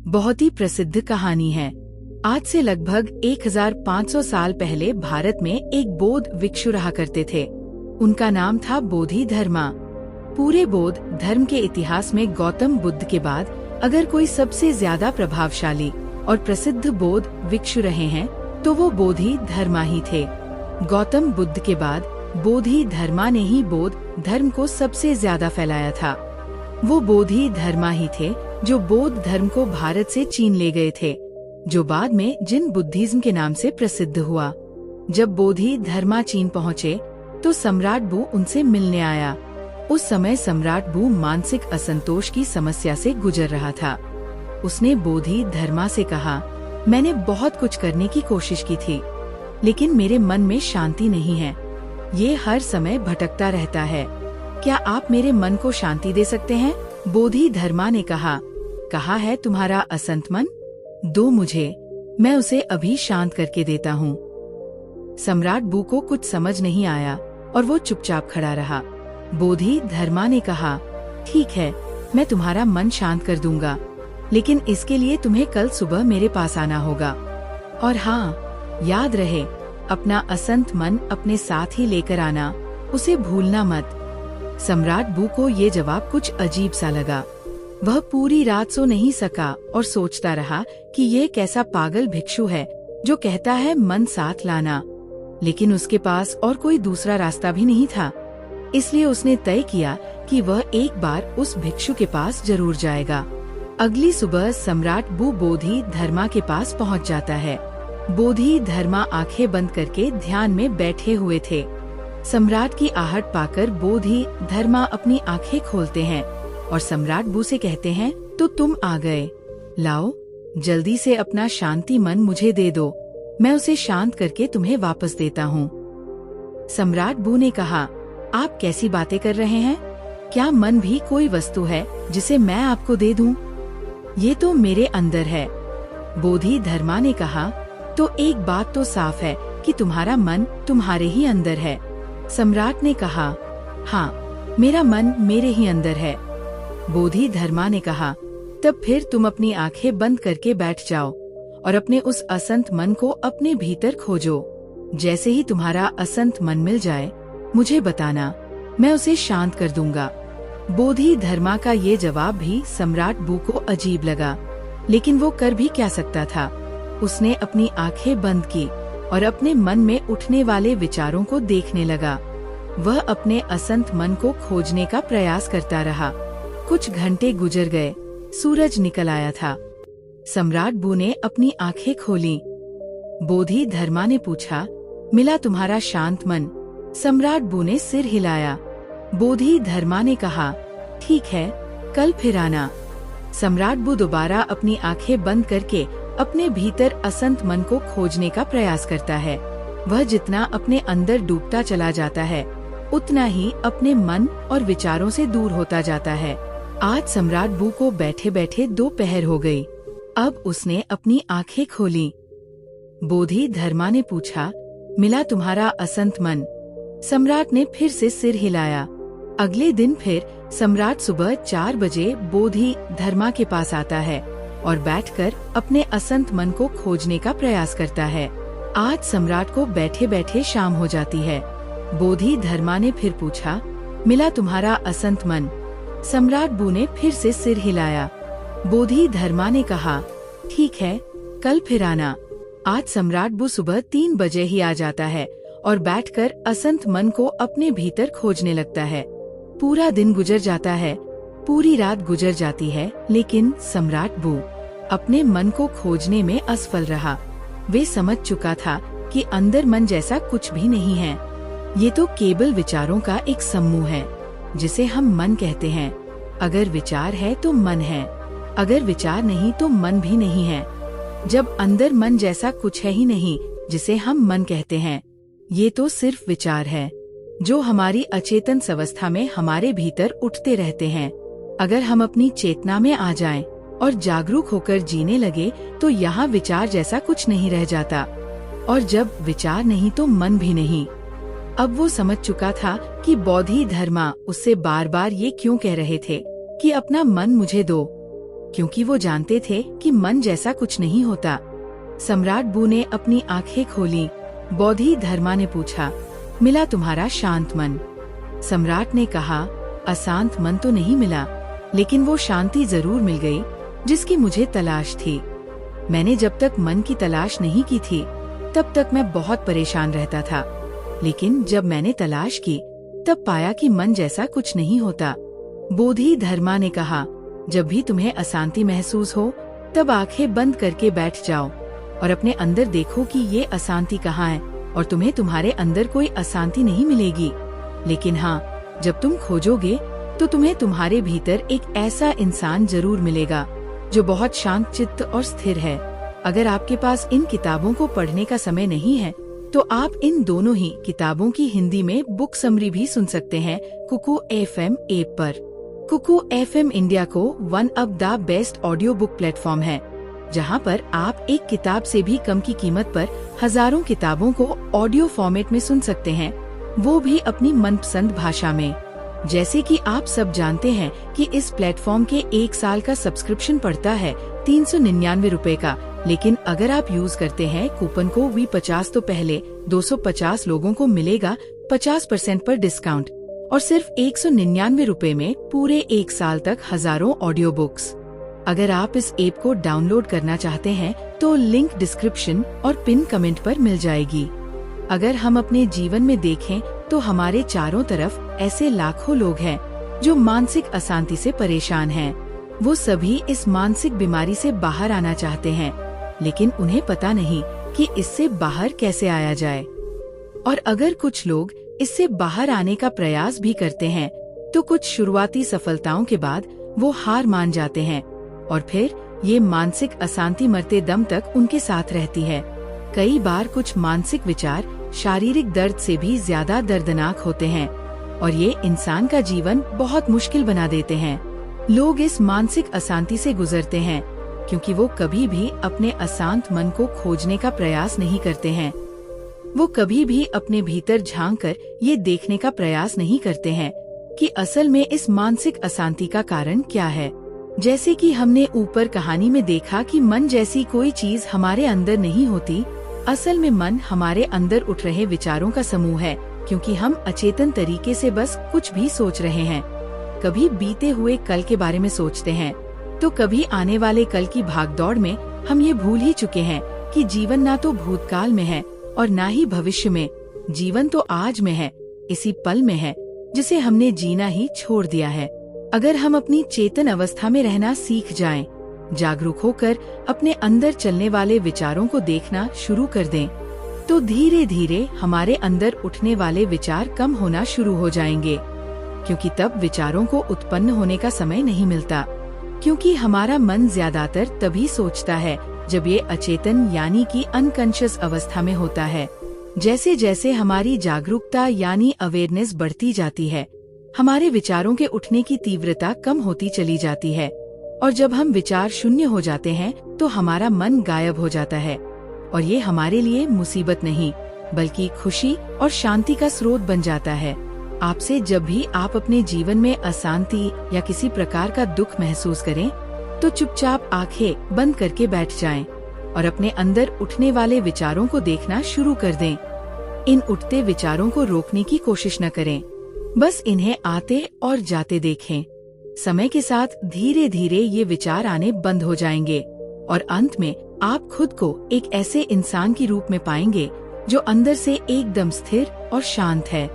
बहुत ही प्रसिद्ध कहानी है। आज से लगभग 1500 साल पहले भारत में एक बौद्ध भिक्षु रहा करते थे। उनका नाम था बोधि धर्मा। पूरे बौद्ध धर्म के इतिहास में गौतम बुद्ध के बाद अगर कोई सबसे ज्यादा प्रभावशाली और प्रसिद्ध बौद्ध भिक्षु रहे हैं तो वो बोधि धर्मा ही थे। गौतम बुद्ध के बाद बोधि धर्मा ने ही बौद्ध धर्म को सबसे ज्यादा फैलाया था। वो बोधि धर्मा ही थे जो बौद्ध धर्म को भारत से चीन ले गए थे, जो बाद में जिन बुद्धिज्म के नाम से प्रसिद्ध हुआ। जब बोधि धर्मा चीन पहुँचे तो सम्राट बू उनसे मिलने आया। उस समय सम्राट बू मानसिक असंतोष की समस्या से गुजर रहा था। उसने बोधि धर्मा से कहा, मैंने बहुत कुछ करने की कोशिश की थी, लेकिन मेरे मन में शांति नहीं है। ये हर समय भटकता रहता है। क्या आप मेरे मन को शांति दे सकते हैं? बोधि धर्मा ने कहा है तुम्हारा असंत मन? दो मुझे, मैं उसे अभी शांत करके देता हूँ। सम्राट बू को कुछ समझ नहीं आया और वो चुपचाप खड़ा रहा। बोधि धर्मा ने कहा, ठीक है, मैं तुम्हारा मन शांत कर दूंगा, लेकिन इसके लिए तुम्हें कल सुबह मेरे पास आना होगा। और हाँ, याद रहे, अपना असंत मन अपने साथ ही लेकर आना, उसे भूलना मत। सम्राट बू को ये जवाब कुछ अजीब सा लगा। वह पूरी रात सो नहीं सका और सोचता रहा कि ये कैसा पागल भिक्षु है जो कहता है मन साथ लाना, लेकिन उसके पास और कोई दूसरा रास्ता भी नहीं था। इसलिए उसने तय किया कि वह एक बार उस भिक्षु के पास जरूर जाएगा। अगली सुबह सम्राट बू बोधि धर्मा के पास पहुंच जाता है। बोधि धर्मा आंखें बंद करके ध्यान में बैठे हुए थे। सम्राट की आहट पाकर बोधि धर्मा अपनी आंखें खोलते हैं और सम्राट बू से कहते हैं, तो तुम आ गए। लाओ, जल्दी से अपना शांति मन मुझे दे दो, मैं उसे शांत करके तुम्हें वापस देता हूँ। सम्राट बू ने कहा, आप कैसी बातें कर रहे हैं? क्या मन भी कोई वस्तु है जिसे मैं आपको दे दूं? ये तो मेरे अंदर है। बोधि धर्मा ने कहा, तो एक बात तो साफ है कि तुम्हारा मन तुम्हारे ही अंदर है। सम्राट ने कहा, हाँ, मेरा मन मेरे ही अंदर है। बोधि धर्मा ने कहा, तब फिर तुम अपनी आंखें बंद करके बैठ जाओ और अपने उस असंत मन को अपने भीतर खोजो। जैसे ही तुम्हारा असंत मन मिल जाए, मुझे बताना, मैं उसे शांत कर दूंगा। बोधि धर्मा का ये जवाब भी सम्राट बू को अजीब लगा, लेकिन वो कर भी क्या सकता था। उसने अपनी आंखें बंद की और अपने मन में उठने वाले विचारों को देखने लगा। वह अपने असंत मन को खोजने का प्रयास करता रहा। कुछ घंटे गुजर गए, सूरज निकल आया था। सम्राट बू ने अपनी आंखें खोली। बोधि धर्मा ने पूछा, मिला तुम्हारा शांत मन? सम्राट बू ने सिर हिलाया। बोधि धर्मा ने कहा, ठीक है, कल फिर आना। सम्राट बू दोबारा अपनी आंखें बंद करके अपने भीतर असंत मन को खोजने का प्रयास करता है। वह जितना अपने अंदर डूबता चला जाता है, उतना ही अपने मन और विचारों से दूर होता जाता है। आज सम्राट बू को बैठे बैठे दोपहर हो गई। अब उसने अपनी आंखें खोली। बोधि धर्मा ने पूछा, मिला तुम्हारा असंत मन? सम्राट ने फिर से सिर हिलाया। अगले दिन फिर सम्राट सुबह 4 बजे बोधि धर्मा के पास आता है और बैठकर अपने असंत मन को खोजने का प्रयास करता है। आज सम्राट को बैठे बैठे शाम हो जाती है। बोधि धर्मा ने फिर पूछा, मिला तुम्हारा असंत मन? सम्राट बू ने फिर से सिर हिलाया। बोधि धर्मा ने कहा, ठीक है, कल फिर आना। आज सम्राट बू सुबह 3 बजे ही आ जाता है और बैठकर असंत मन को अपने भीतर खोजने लगता है। पूरा दिन गुजर जाता है, पूरी रात गुजर जाती है, लेकिन सम्राट बू अपने मन को खोजने में असफल रहा। वे समझ चुका था कि अंदर मन जैसा कुछ भी नहीं है। ये तो केवल विचारों का एक समूह है जिसे हम मन कहते हैं। अगर विचार है तो मन है, अगर विचार नहीं तो मन भी नहीं है। जब अंदर मन जैसा कुछ है ही नहीं जिसे हम मन कहते हैं, ये तो सिर्फ विचार है जो हमारी अचेतन अवस्था में हमारे भीतर उठते रहते हैं। अगर हम अपनी चेतना में आ जाएं और जागरूक होकर जीने लगे तो यहाँ विचार जैसा कुछ नहीं रह जाता, और जब विचार नहीं तो मन भी नहीं। अब वो समझ चुका था कि बोधि धर्मा उससे बार बार ये क्यों कह रहे थे कि अपना मन मुझे दो, क्योंकि वो जानते थे कि मन जैसा कुछ नहीं होता। सम्राट बू ने अपनी आंखें खोली। बोधि धर्मा ने पूछा, मिला तुम्हारा शांत मन? सम्राट ने कहा, अशांत मन तो नहीं मिला, लेकिन वो शांति जरूर मिल गई जिसकी मुझे तलाश थी। मैंने जब तक मन की तलाश नहीं की थी तब तक मैं बहुत परेशान रहता था, लेकिन जब मैंने तलाश की तब पाया कि मन जैसा कुछ नहीं होता। बोधि धर्मा ने कहा, जब भी तुम्हें अशांति महसूस हो तब आंखें बंद करके बैठ जाओ और अपने अंदर देखो कि ये अशांति कहाँ है, और तुम्हें तुम्हारे अंदर कोई अशांति नहीं मिलेगी। लेकिन हाँ, जब तुम खोजोगे तो तुम्हें तुम्हारे भीतर एक ऐसा इंसान जरूर मिलेगा जो बहुत शांत चित्त और स्थिर है। अगर आपके पास इन किताबों को पढ़ने का समय नहीं है तो आप इन दोनों ही किताबों की हिंदी में बुक समरी भी सुन सकते हैं कुकू FM ऐप पर। कुकू FM इंडिया को one of the best audio book platform है, जहां पर आप एक किताब से भी कम की कीमत पर हजारों किताबों को ऑडियो फॉर्मेट में सुन सकते हैं, वो भी अपनी मनपसंद भाषा में। जैसे कि आप सब जानते हैं कि इस प्लेटफॉर्म के 1 साल का सब्सक्रिप्शन पड़ता है 399 रुपए का, लेकिन अगर आप यूज करते हैं कूपन को V50 तो पहले 250 लोगों को मिलेगा 50% पर डिस्काउंट, और सिर्फ 199 रुपए में पूरे 1 साल तक हजारों ऑडियो बुक्स। अगर आप इस ऐप को डाउनलोड करना चाहते हैं तो लिंक डिस्क्रिप्शन और पिन कमेंट पर मिल जाएगी। अगर हम अपने जीवन में देखें तो हमारे चारों तरफ ऐसे लाखों लोग हैं जो मानसिक अशांति से परेशान हैं। वो सभी इस मानसिक बीमारी से बाहर आना चाहते हैं, लेकिन उन्हें पता नहीं कि इससे बाहर कैसे आया जाए। और अगर कुछ लोग इससे बाहर आने का प्रयास भी करते हैं तो कुछ शुरुआती सफलताओं के बाद वो हार मान जाते हैं, और फिर ये मानसिक अशांति मरते दम तक उनके साथ रहती है। कई बार कुछ मानसिक विचार शारीरिक दर्द से भी ज्यादा दर्दनाक होते हैं, और ये इंसान का जीवन बहुत मुश्किल बना देते हैं। लोग इस मानसिक अशांति से गुजरते हैं क्योंकि वो कभी भी अपने अशांत मन को खोजने का प्रयास नहीं करते हैं। वो कभी भी अपने भीतर झांक कर ये देखने का प्रयास नहीं करते हैं कि असल में इस मानसिक अशांति का कारण क्या है। जैसे कि हमने ऊपर कहानी में देखा कि मन जैसी कोई चीज हमारे अंदर नहीं होती। असल में मन हमारे अंदर उठ रहे विचारों का समूह है, क्योंकि हम अचेतन तरीके से बस कुछ भी सोच रहे हैं। कभी बीते हुए कल के बारे में सोचते हैं तो कभी आने वाले कल की भागदौड़ में हम ये भूल ही चुके हैं कि जीवन ना तो भूतकाल में है और ना ही भविष्य में। जीवन तो आज में है, इसी पल में है जिसे हमने जीना ही छोड़ दिया है। अगर हम अपनी चेतन अवस्था में रहना सीख जाएं, जागरूक होकर अपने अंदर चलने वाले विचारों को देखना शुरू कर दें, तो धीरे धीरे हमारे अंदर उठने वाले विचार कम होना शुरू हो जाएंगे, क्योंकि तब विचारों को उत्पन्न होने का समय नहीं मिलता। क्योंकि हमारा मन ज्यादातर तभी सोचता है जब ये अचेतन यानी कि अनकॉन्शियस अवस्था में होता है। जैसे जैसे हमारी जागरूकता यानी अवेयरनेस बढ़ती जाती है, हमारे विचारों के उठने की तीव्रता कम होती चली जाती है, और जब हम विचार शून्य हो जाते हैं तो हमारा मन गायब हो जाता है, और ये हमारे लिए मुसीबत नहीं बल्कि खुशी और शांति का स्रोत बन जाता है। आपसे जब भी आप अपने जीवन में अशांति या किसी प्रकार का दुख महसूस करें तो चुपचाप आंखें बंद करके बैठ जाएं और अपने अंदर उठने वाले विचारों को देखना शुरू कर दें। इन उठते विचारों को रोकने की कोशिश न करें, बस इन्हें आते और जाते देखें। समय के साथ धीरे धीरे ये विचार आने बंद हो जाएंगे और अंत में आप खुद को एक ऐसे इंसान के रूप में पाएंगे जो अंदर से एकदम स्थिर और शांत है।